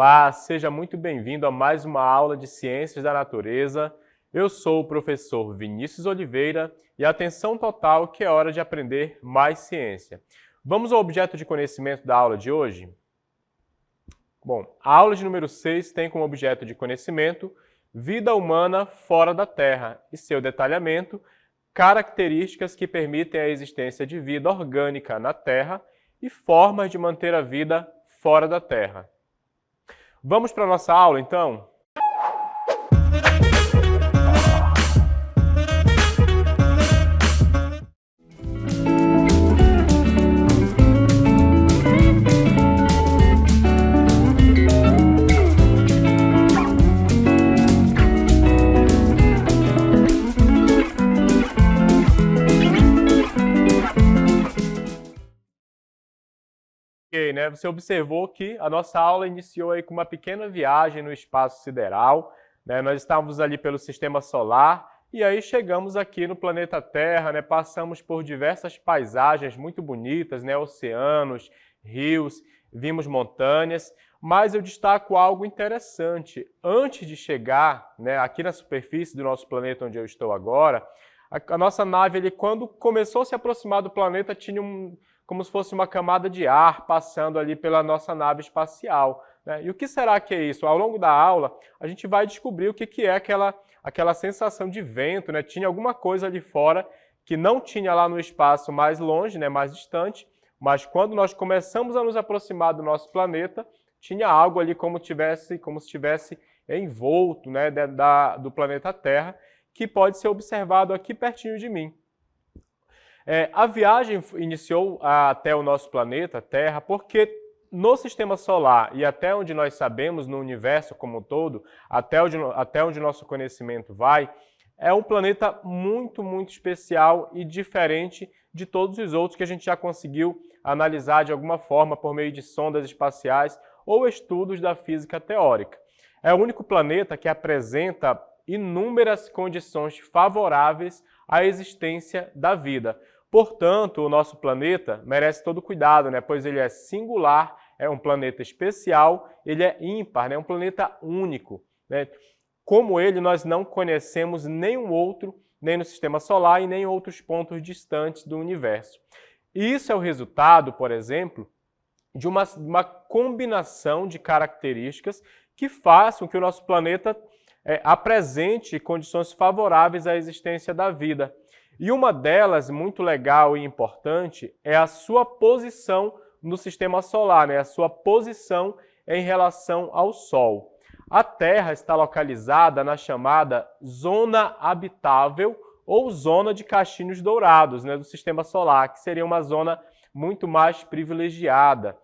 Olá, seja muito bem-vindo a mais uma aula de Ciências da Natureza. Eu sou o professor Vinícius Oliveira e atenção total que é hora de aprender mais ciência. Vamos ao objeto de conhecimento da aula de hoje? Bom, a aula de número 6 tem como objeto de conhecimento vida humana fora da Terra e seu detalhamento, características que permitem a existência de vida orgânica na Terra e formas de manter a vida fora da Terra. Vamos para a nossa aula, então? Né? Você observou que a nossa aula iniciou aí com uma pequena viagem no espaço sideral, né? Nós estávamos ali pelo Sistema Solar e aí chegamos aqui no planeta Terra, né? Passamos por diversas paisagens muito bonitas, né? Oceanos, rios, vimos montanhas, mas eu destaco algo interessante. Antes de chegar, né, aqui na superfície do nosso planeta onde eu estou agora, a nossa nave, ali, quando começou a se aproximar do planeta, tinha como se fosse uma camada de ar passando ali pela nossa nave espacial, né? E o que será que é isso? Ao longo da aula, a gente vai descobrir o que é aquela sensação de vento, né? Tinha alguma coisa ali fora que não tinha lá no espaço mais longe, né? Mais distante, mas quando nós começamos a nos aproximar do nosso planeta, tinha algo ali como se estivesse envolto, né? do planeta Terra, que pode ser observado aqui pertinho de mim. A viagem iniciou até o nosso planeta, Terra, porque no Sistema Solar e até onde nós sabemos, no universo como um todo, até onde nosso conhecimento vai, é um planeta muito, muito especial e diferente de todos os outros que a gente já conseguiu analisar de alguma forma por meio de sondas espaciais ou estudos da física teórica. É o único planeta que apresenta inúmeras condições favoráveis à existência da vida. Portanto, o nosso planeta merece todo cuidado, né? Pois ele é singular, é um planeta especial, ele é ímpar, né? Um planeta único, né? Como ele, nós não conhecemos nenhum outro, nem no Sistema Solar e nem em outros pontos distantes do universo. E isso é o resultado, por exemplo, de uma combinação de características que faz com que o nosso planeta apresente condições favoráveis à existência da vida. E uma delas, muito legal e importante, é a sua posição no Sistema Solar, né? A sua posição em relação ao Sol. A Terra está localizada na chamada Zona Habitável ou Zona de Caixinhos Dourados, né, do Sistema Solar, que seria uma zona muito mais privilegiada.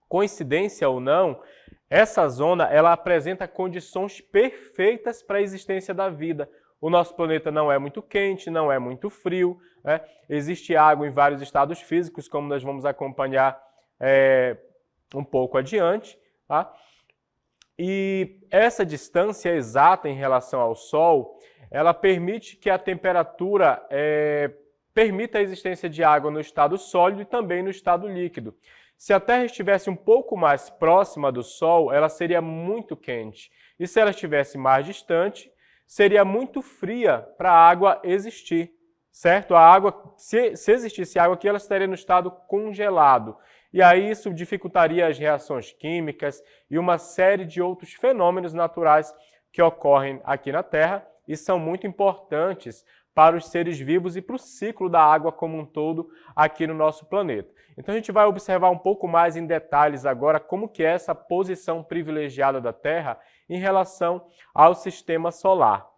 Coincidência ou não, essa zona ela apresenta condições perfeitas para a existência da vida. O nosso planeta não é muito quente, não é muito frio, né? Existe água em vários estados físicos, como nós vamos acompanhar um pouco adiante, tá? E essa distância exata em relação ao Sol, ela permite que a temperatura permita a existência de água no estado sólido e também no estado líquido. Se a Terra estivesse um pouco mais próxima do Sol, ela seria muito quente. E se ela estivesse mais distante, seria muito fria para a água existir, certo? A água, se existisse água aqui, ela estaria no estado congelado. E aí isso dificultaria as reações químicas e uma série de outros fenômenos naturais que ocorrem aqui na Terra e são muito importantes para os seres vivos e para o ciclo da água como um todo aqui no nosso planeta. Então a gente vai observar um pouco mais em detalhes agora como que é essa posição privilegiada da Terra em relação ao Sistema Solar.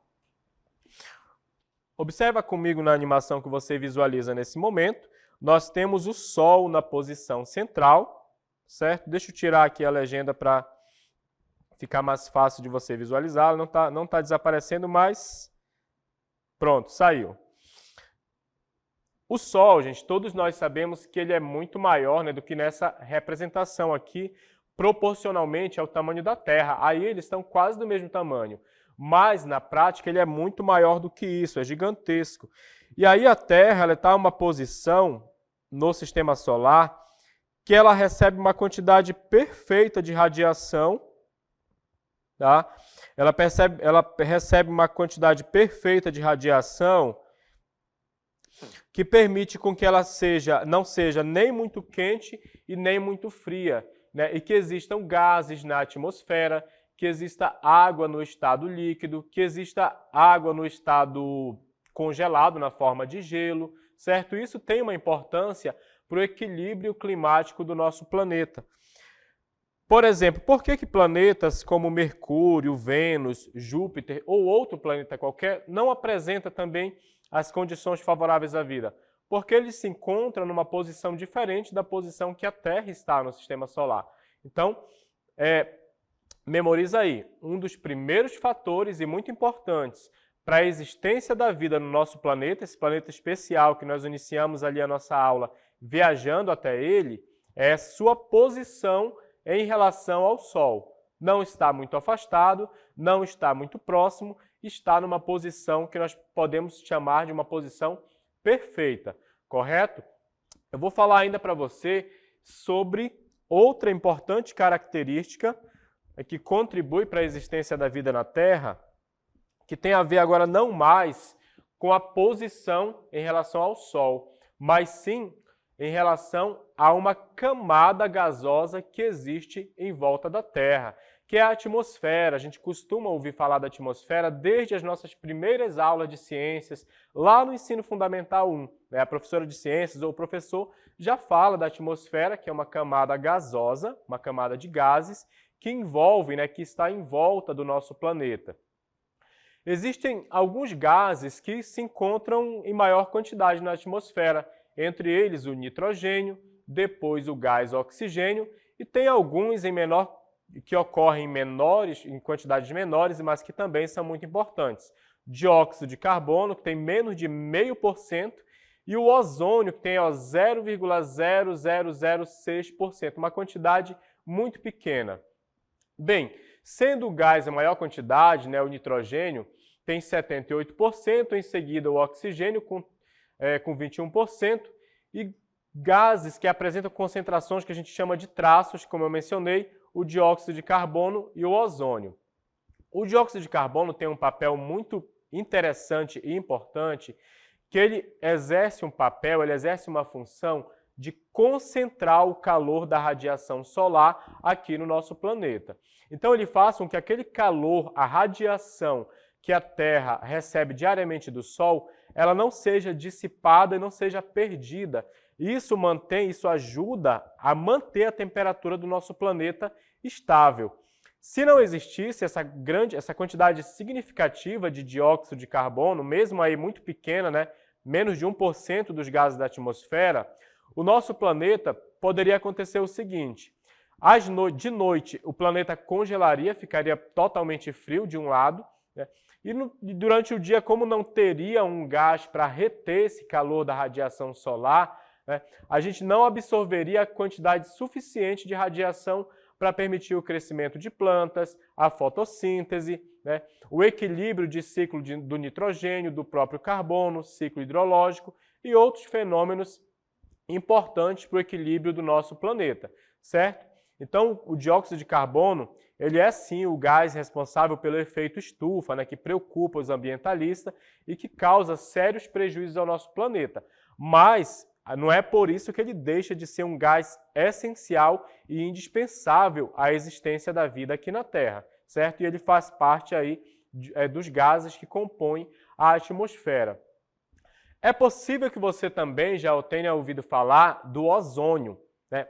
Observa comigo na animação que você visualiza nesse momento. Nós temos o Sol na posição central, certo? Deixa eu tirar aqui a legenda para ficar mais fácil de você visualizar. Não tá desaparecendo, mas pronto, saiu. O Sol, gente, todos nós sabemos que ele é muito maior, né, do que nessa representação aqui, proporcionalmente ao tamanho da Terra. Aí eles estão quase do mesmo tamanho. Mas, na prática, ele é muito maior do que isso, é gigantesco. E aí a Terra está em uma posição no Sistema Solar que ela recebe uma quantidade perfeita de radiação, tá? Ela recebe uma quantidade perfeita de radiação que permite com que ela não seja nem muito quente e nem muito fria, né? E que existam gases na atmosfera, que exista água no estado líquido, que exista água no estado congelado, na forma de gelo, certo? Isso tem uma importância para o equilíbrio climático do nosso planeta. Por exemplo, por que planetas como Mercúrio, Vênus, Júpiter ou outro planeta qualquer não apresentam também as condições favoráveis à vida? Porque eles se encontram numa posição diferente da posição que a Terra está no Sistema Solar. Então, memoriza aí, um dos primeiros fatores e muito importantes para a existência da vida no nosso planeta, esse planeta especial que nós iniciamos ali a nossa aula viajando até ele, é sua posição em relação ao Sol. Não está muito afastado, não está muito próximo, está numa posição que nós podemos chamar de uma posição perfeita, correto? Eu vou falar ainda para você sobre outra importante característica que contribui para a existência da vida na Terra, que tem a ver agora não mais com a posição em relação ao Sol, mas sim em relação a uma camada gasosa que existe em volta da Terra, que é a atmosfera. A gente costuma ouvir falar da atmosfera desde as nossas primeiras aulas de ciências, lá no ensino fundamental 1. A professora de ciências ou o professor já fala da atmosfera, que é uma camada gasosa, uma camada de gases, que envolve, que está em volta do nosso planeta. Existem alguns gases que se encontram em maior quantidade na atmosfera, entre eles o nitrogênio, depois o gás oxigênio, e tem alguns que ocorrem em quantidades menores, mas que também são muito importantes. Dióxido de carbono, que tem menos de 0,5%, e o ozônio, que tem 0,0006%, uma quantidade muito pequena. Bem, sendo o gás a maior quantidade, o nitrogênio, tem 78%, em seguida o oxigênio com 21%, e gases que apresentam concentrações que a gente chama de traços, como eu mencionei, o dióxido de carbono e o ozônio. O dióxido de carbono tem um papel muito interessante e importante, que ele exerce uma função de concentrar o calor da radiação solar aqui no nosso planeta. Então ele faz com que aquele calor, a radiação que a Terra recebe diariamente do Sol, ela não seja dissipada e não seja perdida. Isso ajuda a manter a temperatura do nosso planeta estável. Se não existisse essa quantidade significativa de dióxido de carbono, mesmo aí muito pequena, menos de 1% dos gases da atmosfera, o nosso planeta poderia acontecer o seguinte: de noite o planeta congelaria, ficaria totalmente frio de um lado, e durante o dia, como não teria um gás para reter esse calor da radiação solar, a gente não absorveria a quantidade suficiente de radiação para permitir o crescimento de plantas, a fotossíntese, o equilíbrio de ciclo do nitrogênio, do próprio carbono, ciclo hidrológico e outros fenômenos importantes para o equilíbrio do nosso planeta, certo? Então, o dióxido de carbono, ele é sim o gás responsável pelo efeito estufa, que preocupa os ambientalistas e que causa sérios prejuízos ao nosso planeta. Mas não é por isso que ele deixa de ser um gás essencial e indispensável à existência da vida aqui na Terra, certo? E ele faz parte aí dos gases que compõem a atmosfera. É possível que você também já tenha ouvido falar do ozônio.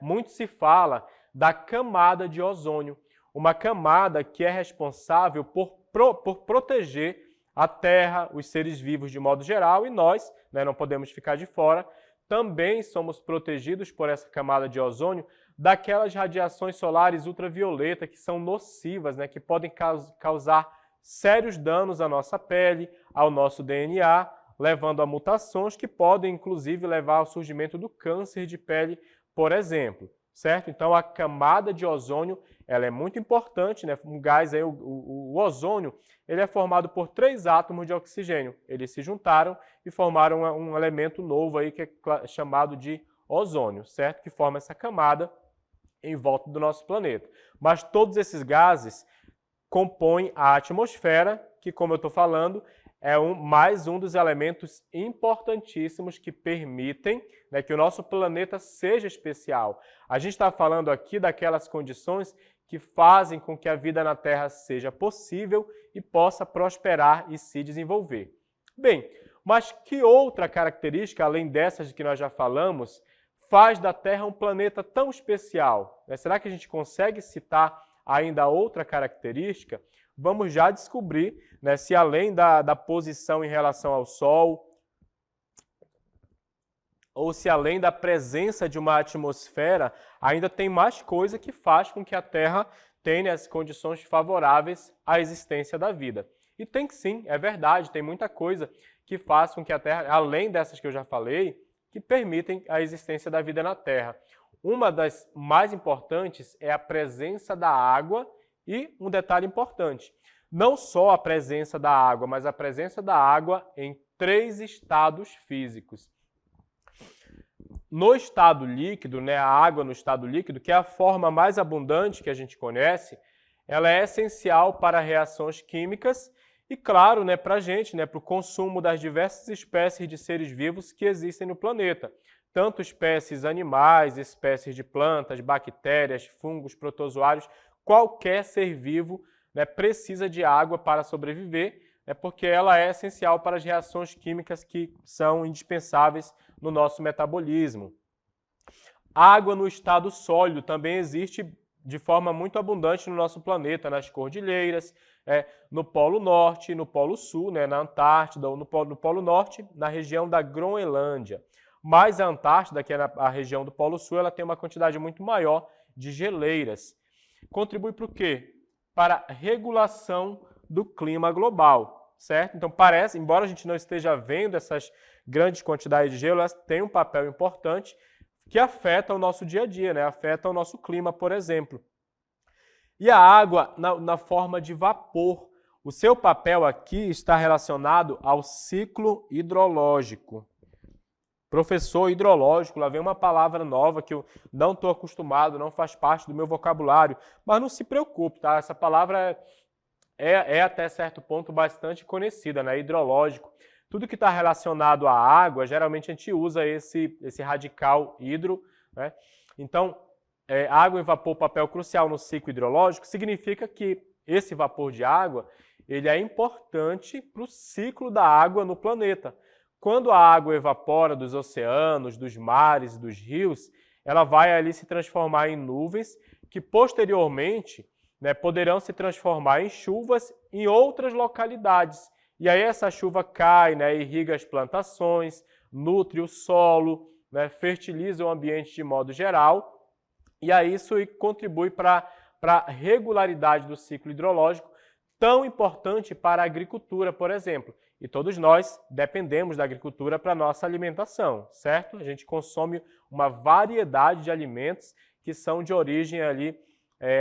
Muito se fala da camada de ozônio, uma camada que é responsável por proteger a Terra, os seres vivos de modo geral, e nós, não podemos ficar de fora, também somos protegidos por essa camada de ozônio daquelas radiações solares ultravioleta que são nocivas, que podem causar sérios danos à nossa pele, ao nosso DNA, levando a mutações que podem, inclusive, levar ao surgimento do câncer de pele, por exemplo. Certo? Então, a camada de ozônio ela é muito importante, Um gás, o ozônio, ele é formado por 3 átomos de oxigênio. Eles se juntaram e formaram um elemento novo aí que é chamado de ozônio, certo? Que forma essa camada em volta do nosso planeta. Mas todos esses gases compõem a atmosfera, que, como eu estou falando, é mais um dos elementos importantíssimos que permitem, né, que o nosso planeta seja especial. A gente está falando aqui daquelas condições que fazem com que a vida na Terra seja possível e possa prosperar e se desenvolver. Bem, mas que outra característica, além dessas que nós já falamos, faz da Terra um planeta tão especial? Será que a gente consegue citar ainda outra característica? Vamos já descobrir, né, se além da posição em relação ao Sol, ou se além da presença de uma atmosfera, ainda tem mais coisa que faz com que a Terra tenha as condições favoráveis à existência da vida. E tem que sim, é verdade, tem muita coisa que faz com que a Terra, além dessas que eu já falei, que permitem a existência da vida na Terra. Uma das mais importantes é a presença da água e um detalhe importante, não só a presença da água, mas a presença da água em 3 estados físicos. No estado líquido, né, a água no estado líquido, que é a forma mais abundante que a gente conhece, ela é essencial para reações químicas e, claro, né, para a gente, né, para o consumo das diversas espécies de seres vivos que existem no planeta. Tanto espécies animais, espécies de plantas, bactérias, fungos, protozoários, qualquer ser vivo, né, precisa de água para sobreviver, né, porque ela é essencial para as reações químicas que são indispensáveis no nosso metabolismo. Água no estado sólido também existe de forma muito abundante no nosso planeta, nas cordilheiras, no Polo Norte, no Polo Sul, né, na Antártida, ou no Polo Norte, na região da Groenlândia. Mas a Antártida, que é a região do Polo Sul, ela tem uma quantidade muito maior de geleiras. Contribui para o quê? Para a regulação do clima global, certo? Então parece, embora a gente não esteja vendo essas grandes quantidades de gelo, elas têm um papel importante que afeta o nosso dia a dia, né? Afeta o nosso clima, por exemplo. E a água na forma de vapor. O seu papel aqui está relacionado ao ciclo hidrológico. Professor hidrológico, lá vem uma palavra nova que eu não estou acostumado, não faz parte do meu vocabulário, mas não se preocupe, tá? Essa palavra é até certo ponto bastante conhecida, né? Hidrológico. Tudo que está relacionado à água, geralmente a gente usa esse radical hidro, né? Então, água e vapor, papel crucial no ciclo hidrológico, significa que esse vapor de água ele é importante para o ciclo da água no planeta. Quando a água evapora dos oceanos, dos mares e dos rios, ela vai ali se transformar em nuvens que posteriormente, né, poderão se transformar em chuvas em outras localidades. E aí essa chuva cai, né, irriga as plantações, nutre o solo, né, fertiliza o ambiente de modo geral, e aí isso contribui para a regularidade do ciclo hidrológico, tão importante para a agricultura, por exemplo. E todos nós dependemos da agricultura para a nossa alimentação, certo? A gente consome uma variedade de alimentos que são de origem ali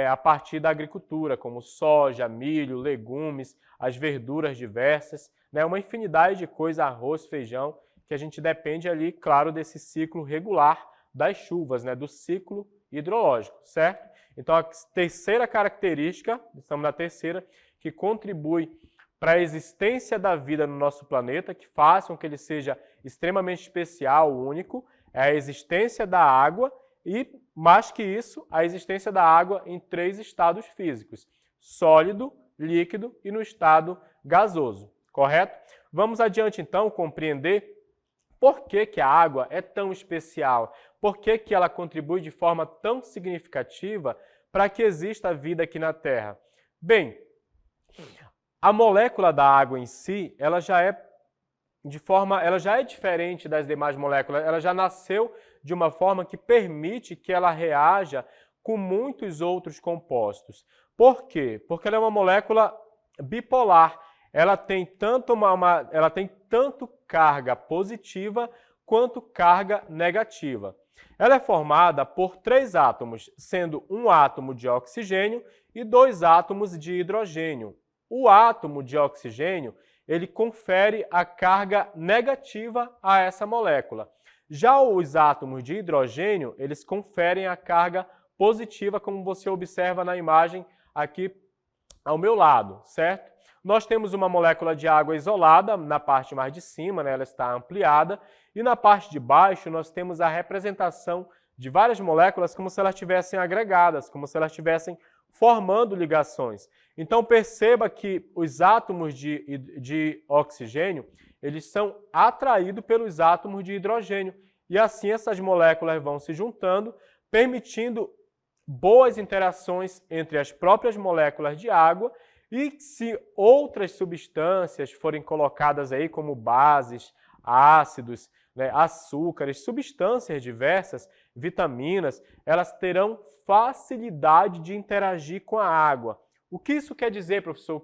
a partir da agricultura, como soja, milho, legumes, as verduras diversas, né? Uma infinidade de coisas, arroz, feijão, que a gente depende ali, claro, desse ciclo regular das chuvas, né? Do ciclo hidrológico, certo? Então a terceira característica, estamos na terceira, que contribui para a existência da vida no nosso planeta, que faça com que ele seja extremamente especial, único, é a existência da água e, mais que isso, a existência da água em 3 estados físicos, sólido, líquido e no estado gasoso, correto? Vamos adiante, então, compreender por que a água é tão especial, por que ela contribui de forma tão significativa para que exista vida aqui na Terra. Bem, a molécula da água em si, ela já é diferente das demais moléculas, ela já nasceu de uma forma que permite que ela reaja com muitos outros compostos. Por quê? Porque ela é uma molécula bipolar. Ela tem tanto carga positiva quanto carga negativa. Ela é formada por 3 átomos, sendo um átomo de oxigênio e 2 átomos de hidrogênio. O átomo de oxigênio, ele confere a carga negativa a essa molécula. Já os átomos de hidrogênio, eles conferem a carga positiva, como você observa na imagem aqui ao meu lado, certo? Nós temos uma molécula de água isolada na parte mais de cima, né? Ela está ampliada, e na parte de baixo nós temos a representação de várias moléculas como se elas estivessem agregadas, como se elas estivessem formando ligações. Então perceba que os átomos de oxigênio, eles são atraídos pelos átomos de hidrogênio, e assim essas moléculas vão se juntando, permitindo boas interações entre as próprias moléculas de água, e se outras substâncias forem colocadas aí como bases, ácidos, né, açúcares, substâncias diversas, vitaminas, elas terão facilidade de interagir com a água. O que isso quer dizer, professor?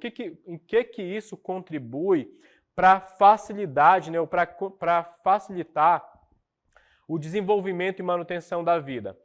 Em que isso contribui para a facilidade, né, ou para facilitar o desenvolvimento e manutenção da vida?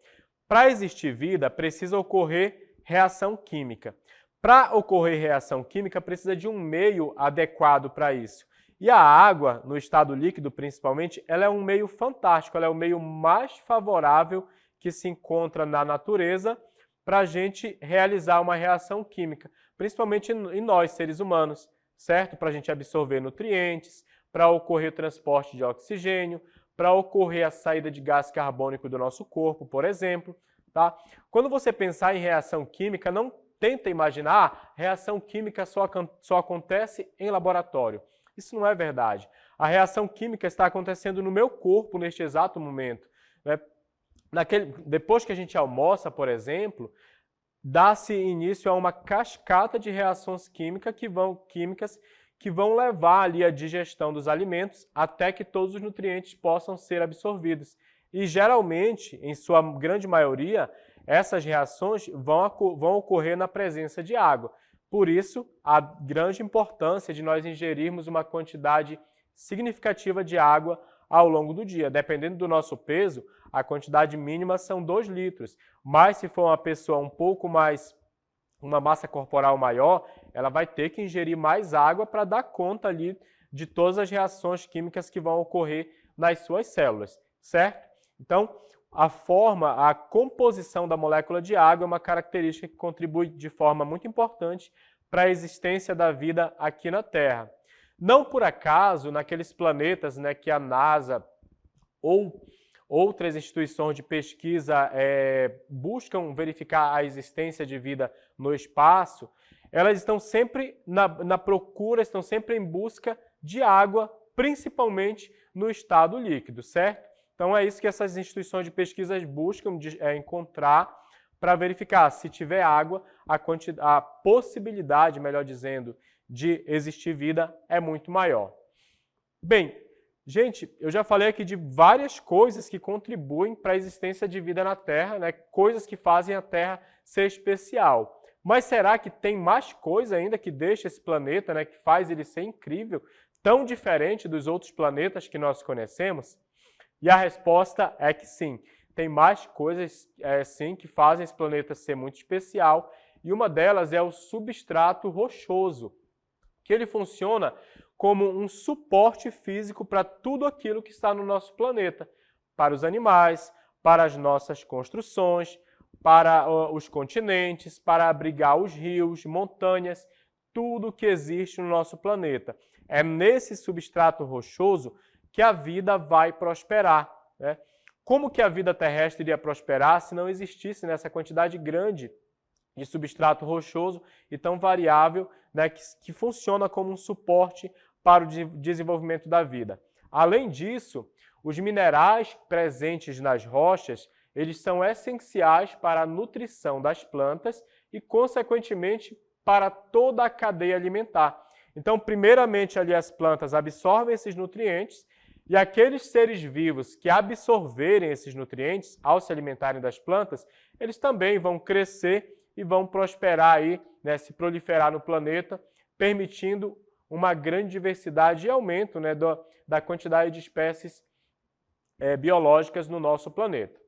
Para existir vida, precisa ocorrer reação química. Para ocorrer reação química, precisa de um meio adequado para isso. E a água, no estado líquido principalmente, ela é um meio fantástico, ela é o meio mais favorável que se encontra na natureza para a gente realizar uma reação química, principalmente em nós, seres humanos, certo? Para a gente absorver nutrientes, para ocorrer o transporte de oxigênio, para ocorrer a saída de gás carbônico do nosso corpo, por exemplo. Tá? Quando você pensar em reação química, não tenta imaginar reação química só acontece em laboratório. Isso não é verdade. A reação química está acontecendo no meu corpo neste exato momento. Né? Depois que a gente almoça, por exemplo, dá-se início a uma cascata de reações químicas que vão levar ali a digestão dos alimentos até que todos os nutrientes possam ser absorvidos. E geralmente, em sua grande maioria, essas reações vão ocorrer na presença de água. Por isso, a grande importância de nós ingerirmos uma quantidade significativa de água ao longo do dia. Dependendo do nosso peso, a quantidade mínima são 2 litros. Mas se for uma pessoa um pouco mais, uma massa corporal maior, ela vai ter que ingerir mais água para dar conta ali de todas as reações químicas que vão ocorrer nas suas células, certo? Então, a composição da molécula de água é uma característica que contribui de forma muito importante para a existência da vida aqui na Terra. Não por acaso, naqueles planetas, né, que a NASA ou outras instituições de pesquisa buscam verificar a existência de vida no espaço, elas estão sempre na procura, estão sempre em busca de água, principalmente no estado líquido, certo? Então é isso que essas instituições de pesquisa buscam encontrar para verificar se tiver água, a possibilidade, melhor dizendo, de existir vida é muito maior. Bem, gente, eu já falei aqui de várias coisas que contribuem para a existência de vida na Terra, né? Coisas que fazem a Terra ser especial. Mas será que tem mais coisa ainda que deixa esse planeta, né, que faz ele ser incrível, tão diferente dos outros planetas que nós conhecemos? E a resposta é que sim. Tem mais coisas, sim, que fazem esse planeta ser muito especial, e uma delas é o substrato rochoso, que ele funciona como um suporte físico para tudo aquilo que está no nosso planeta, para os animais, para as nossas construções, para os continentes, para abrigar os rios, montanhas, tudo que existe no nosso planeta. É nesse substrato rochoso que a vida vai prosperar, né? Como que a vida terrestre iria prosperar se não existisse nessa quantidade grande de substrato rochoso e tão variável, né, que funciona como um suporte para o desenvolvimento da vida? Além disso, os minerais presentes nas rochas, eles são essenciais para a nutrição das plantas e, consequentemente, para toda a cadeia alimentar. Então, primeiramente, ali as plantas absorvem esses nutrientes, e aqueles seres vivos que absorverem esses nutrientes ao se alimentarem das plantas, eles também vão crescer e vão prosperar aí, né, se proliferar no planeta, permitindo uma grande diversidade e aumento, né, da quantidade de espécies biológicas no nosso planeta.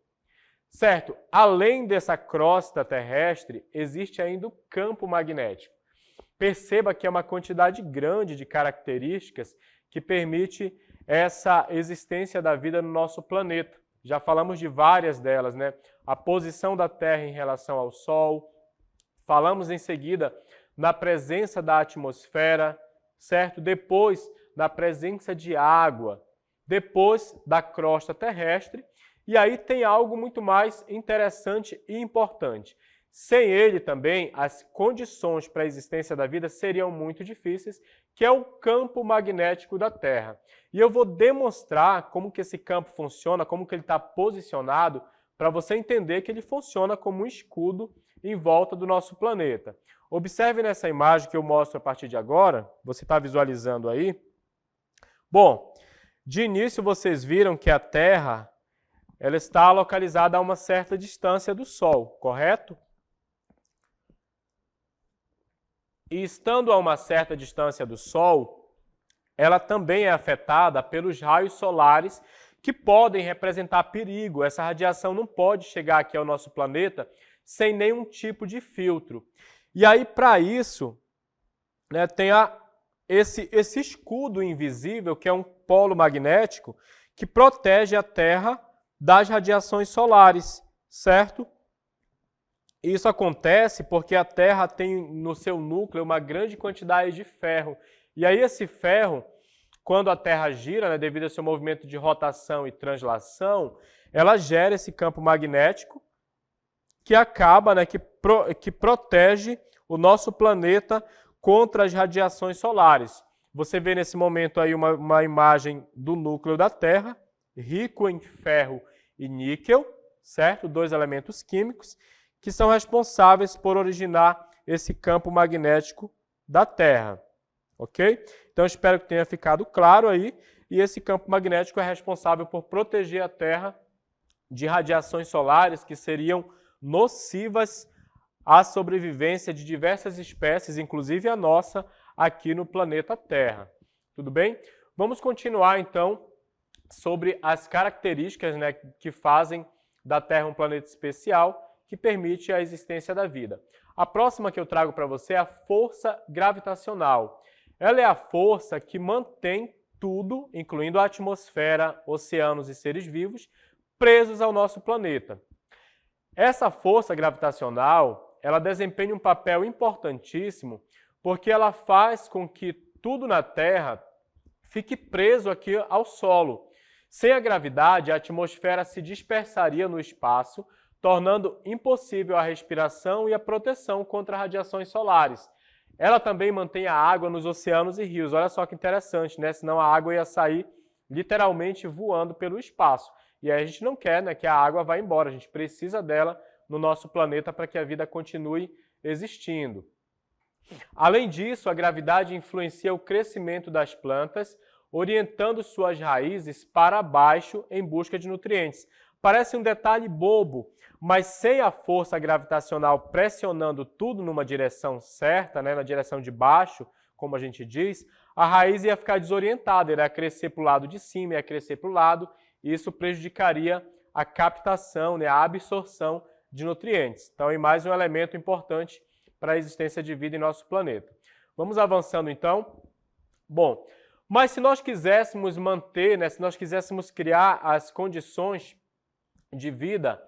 Certo? Além dessa crosta terrestre, existe ainda o campo magnético. Perceba que é uma quantidade grande de características que permite essa existência da vida no nosso planeta. Já falamos de várias delas, né? A posição da Terra em relação ao Sol. Falamos em seguida na presença da atmosfera, certo? Depois, na presença de água, depois da crosta terrestre. E aí tem algo muito mais interessante e importante. Sem ele também, as condições para a existência da vida seriam muito difíceis, que é o campo magnético da Terra. E eu vou demonstrar como que esse campo funciona, como que ele está posicionado, para você entender que ele funciona como um escudo em volta do nosso planeta. Observe nessa imagem que eu mostro a partir de agora, você está visualizando aí. Bom, de início vocês viram que a Terra ela está localizada a uma certa distância do Sol, correto? E estando a uma certa distância do Sol, ela também é afetada pelos raios solares que podem representar perigo. Essa radiação não pode chegar aqui ao nosso planeta sem nenhum tipo de filtro. E aí, para isso, né, tem esse escudo invisível, que é um polo magnético, que protege a Terra das radiações solares, certo? Isso acontece porque a Terra tem no seu núcleo uma grande quantidade de ferro. E aí esse ferro, quando a Terra gira, né, devido ao seu movimento de rotação e translação, ela gera esse campo magnético que acaba, né, que protege o nosso planeta contra as radiações solares. Você vê nesse momento aí uma imagem do núcleo da Terra, rico em ferro e níquel, certo? Dois elementos químicos que são responsáveis por originar esse campo magnético da Terra, ok? Então, espero que tenha ficado claro aí. E esse campo magnético é responsável por proteger a Terra de radiações solares que seriam nocivas à sobrevivência de diversas espécies, inclusive a nossa, aqui no planeta Terra. Tudo bem? Vamos continuar, então, sobre as características, né, que fazem da Terra um planeta especial, que permite a existência da vida. A próxima que eu trago para você é a força gravitacional. Ela é a força que mantém tudo, incluindo a atmosfera, oceanos e seres vivos, presos ao nosso planeta. Essa força gravitacional, ela desempenha um papel importantíssimo porque ela faz com que tudo na Terra fique preso aqui ao solo. Sem a gravidade, a atmosfera se dispersaria no espaço, tornando impossível a respiração e a proteção contra radiações solares. Ela também mantém a água nos oceanos e rios. Olha só que interessante, né? Senão a água ia sair literalmente voando pelo espaço. E aí a gente não quer, né, que a água vá embora. A gente precisa dela no nosso planeta para que a vida continue existindo. Além disso, a gravidade influencia o crescimento das plantas, orientando suas raízes para baixo em busca de nutrientes. Parece um detalhe bobo, mas sem a força gravitacional pressionando tudo numa direção certa, né, na direção de baixo, como a gente diz, a raiz ia ficar desorientada, ia crescer para o lado de cima, ia crescer para o lado, e isso prejudicaria a captação, né, a absorção de nutrientes. Então, é mais um elemento importante para a existência de vida em nosso planeta. Vamos avançando então? Bom, mas se nós quiséssemos manter, né, se nós quiséssemos criar as condições de vida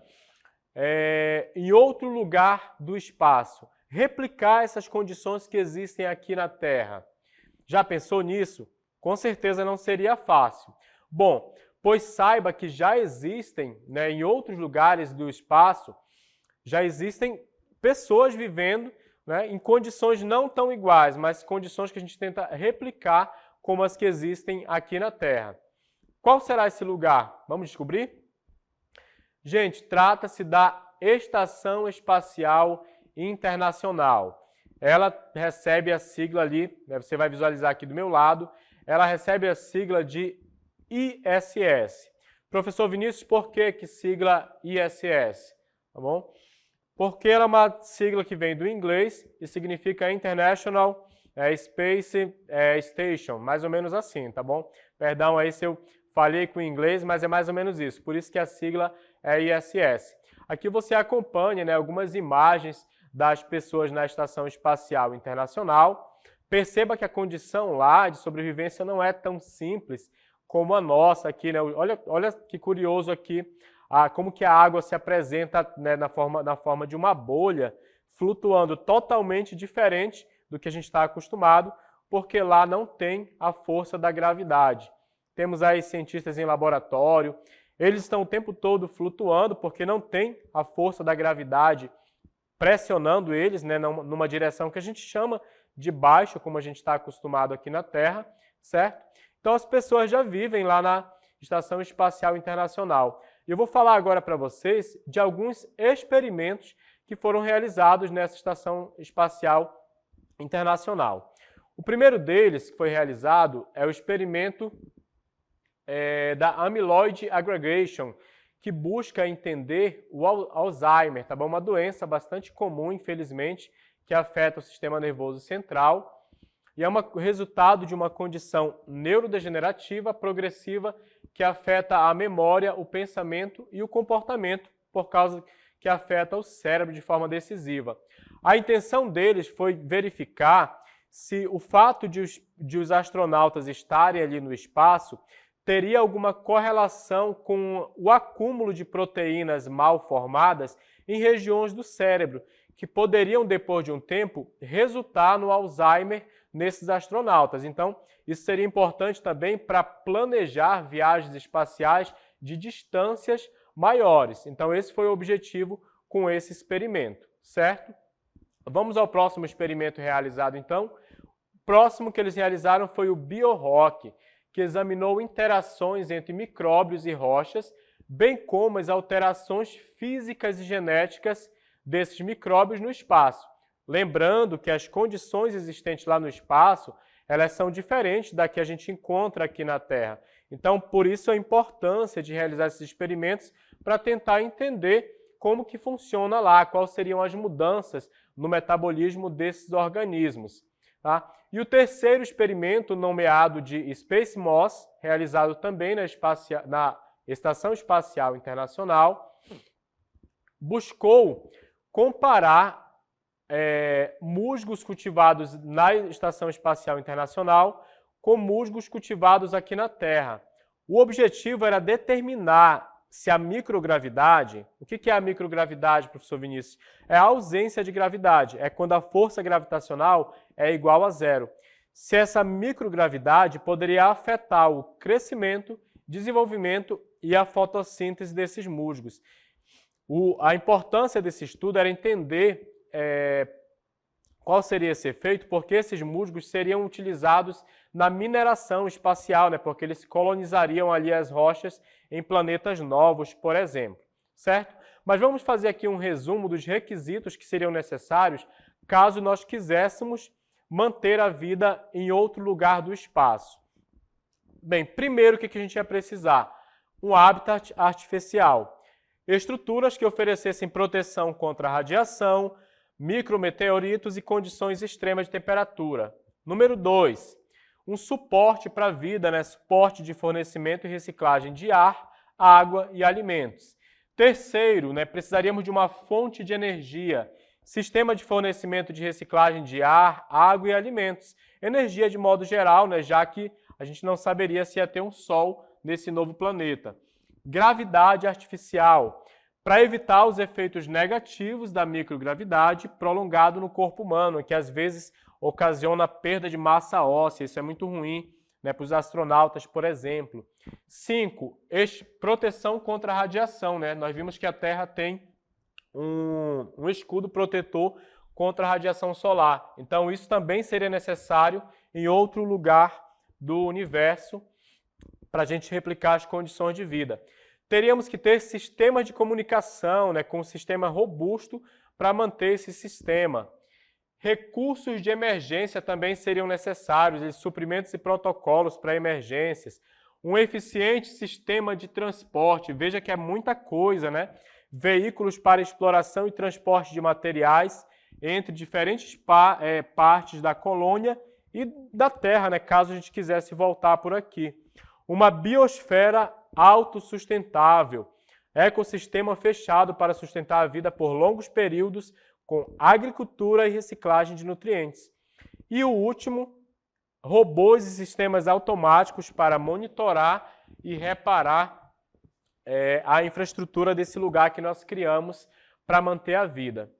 em outro lugar do espaço, replicar essas condições que existem aqui na Terra, já pensou nisso? Com certeza não seria fácil. Bom, pois saiba que já existem, né, em outros lugares do espaço, já existem pessoas vivendo, né, em condições não tão iguais, mas condições que a gente tenta replicar como as que existem aqui na Terra. Qual será esse lugar? Vamos descobrir? Gente, trata-se da Estação Espacial Internacional. Ela recebe a sigla ali, né, você vai visualizar aqui do meu lado, ela recebe a sigla de ISS. Professor Vinícius, por que sigla ISS? Tá bom? Porque ela é uma sigla que vem do inglês e significa International Space Station, mais ou menos assim, tá bom? Perdão aí se eu falei com o inglês, mas é mais ou menos isso, por isso que a sigla é ISS. Aqui você acompanha, né, algumas imagens das pessoas na Estação Espacial Internacional. Perceba que a condição lá de sobrevivência não é tão simples como a nossa aqui, né? Olha que curioso aqui, como que a água se apresenta, né, na forma de uma bolha, flutuando totalmente diferente do que a gente está acostumado, porque lá não tem a força da gravidade. Temos aí cientistas em laboratório, eles estão o tempo todo flutuando porque não tem a força da gravidade pressionando eles, né, numa direção que a gente chama de baixo, como a gente está acostumado aqui na Terra, certo? Então as pessoas já vivem lá na Estação Espacial Internacional. E eu vou falar agora para vocês de alguns experimentos que foram realizados nessa Estação Espacial Internacional. O primeiro deles que foi realizado é o experimento da Amyloid Aggregation, que busca entender o Alzheimer, tá bom? Uma doença bastante comum, infelizmente, que afeta o sistema nervoso central e é o resultado de uma condição neurodegenerativa progressiva que afeta a memória, o pensamento e o comportamento, por causa que afeta o cérebro de forma decisiva. A intenção deles foi verificar se o fato de os astronautas estarem ali no espaço teria alguma correlação com o acúmulo de proteínas mal formadas em regiões do cérebro, que poderiam, depois de um tempo, resultar no Alzheimer nesses astronautas. Então, isso seria importante também para planejar viagens espaciais de distâncias maiores. Então, esse foi o objetivo com esse experimento, certo? Vamos ao próximo experimento realizado, então. O próximo que eles realizaram foi o BioRock, que examinou interações entre micróbios e rochas, bem como as alterações físicas e genéticas desses micróbios no espaço. Lembrando que as condições existentes lá no espaço, elas são diferentes da que a gente encontra aqui na Terra. Então, por isso a importância de realizar esses experimentos para tentar entender como que funciona lá, quais seriam as mudanças no metabolismo desses organismos. Tá? E o terceiro experimento, nomeado de Space Moss, realizado também na Estação Espacial Internacional, buscou comparar musgos cultivados na Estação Espacial Internacional com musgos cultivados aqui na Terra. O objetivo era determinar se a microgravidade... O que é a microgravidade, professor Vinícius? É a ausência de gravidade, é quando a força gravitacional é igual a zero. Se essa microgravidade poderia afetar o crescimento, desenvolvimento e a fotossíntese desses musgos. A importância desse estudo era entender qual seria esse efeito, porque esses musgos seriam utilizados na mineração espacial, né? Porque eles colonizariam ali as rochas em planetas novos, por exemplo, certo? Mas vamos fazer aqui um resumo dos requisitos que seriam necessários caso nós quiséssemos manter a vida em outro lugar do espaço. Bem, primeiro o que a gente ia precisar? Um habitat artificial. Estruturas que oferecessem proteção contra a radiação, micrometeoritos e condições extremas de temperatura. Número 2, um suporte para a vida, né? Suporte de fornecimento e reciclagem de ar, água e alimentos. Terceiro, né? Precisaríamos de uma fonte de energia, sistema de fornecimento de reciclagem de ar, água e alimentos. Energia de modo geral, né? Já que a gente não saberia se ia ter um sol nesse novo planeta. Gravidade artificial, para evitar os efeitos negativos da microgravidade prolongado no corpo humano, que às vezes ocasiona perda de massa óssea. Isso é muito ruim, né, para os astronautas, por exemplo. 5. Proteção contra a radiação, né? Nós vimos que a Terra tem um escudo protetor contra a radiação solar. Então, isso também seria necessário em outro lugar do universo para a gente replicar as condições de vida. Teríamos que ter sistemas de comunicação, né, com um sistema robusto para manter esse sistema. Recursos de emergência também seriam necessários, suprimentos e protocolos para emergências. Um eficiente sistema de transporte, veja que é muita coisa, né? Veículos para exploração e transporte de materiais entre diferentes partes da colônia e da Terra, né? Caso a gente quisesse voltar por aqui. Uma biosfera autossustentável, ecossistema fechado para sustentar a vida por longos períodos com agricultura e reciclagem de nutrientes. E o último, robôs e sistemas automáticos para monitorar e reparar a infraestrutura desse lugar que nós criamos para manter a vida.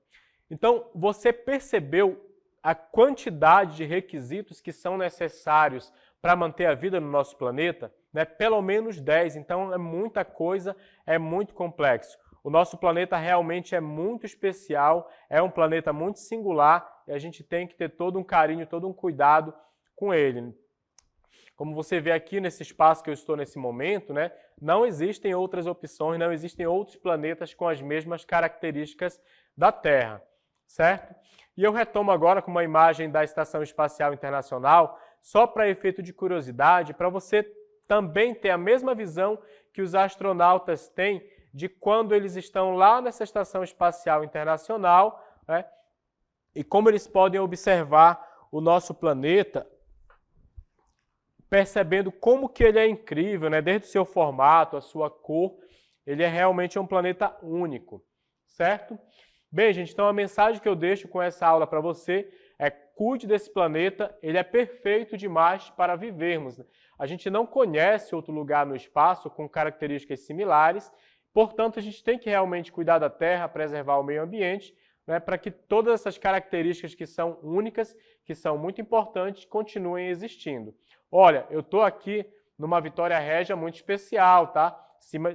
Então, você percebeu a quantidade de requisitos que são necessários para manter a vida no nosso planeta, né? Pelo menos 10, então é muita coisa, é muito complexo. O nosso planeta realmente é muito especial, é um planeta muito singular e a gente tem que ter todo um carinho, todo um cuidado com ele. Como você vê aqui nesse espaço que eu estou nesse momento, né, não existem outras opções, não existem outros planetas com as mesmas características da Terra, certo? E eu retomo agora com uma imagem da Estação Espacial Internacional, só para efeito de curiosidade, para você também ter a mesma visão que os astronautas têm de quando eles estão lá nessa Estação Espacial Internacional, né, e como eles podem observar o nosso planeta, percebendo como que ele é incrível, né? Desde o seu formato, a sua cor, ele é realmente um planeta único, certo? Bem, gente, então a mensagem que eu deixo com essa aula para você é: cuide desse planeta, ele é perfeito demais para vivermos. A gente não conhece outro lugar no espaço com características similares, portanto, a gente tem que realmente cuidar da Terra, preservar o meio ambiente, né, para que todas essas características que são únicas, que são muito importantes, continuem existindo. Olha, eu estou aqui numa Vitória Regia muito especial, tá?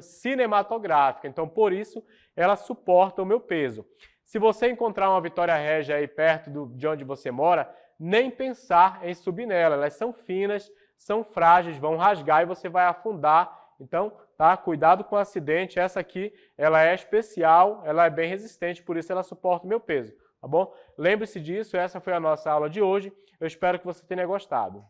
Cinematográfica, então por isso ela suporta o meu peso. Se você encontrar uma Vitória Regia aí perto de onde você mora, nem pensar em subir nela. Elas são finas, são frágeis, vão rasgar e você vai afundar. Então, tá? Cuidado com o acidente. Essa aqui, ela é especial, ela é bem resistente, por isso ela suporta o meu peso, tá bom? Lembre-se disso, essa foi a nossa aula de hoje. Eu espero que você tenha gostado.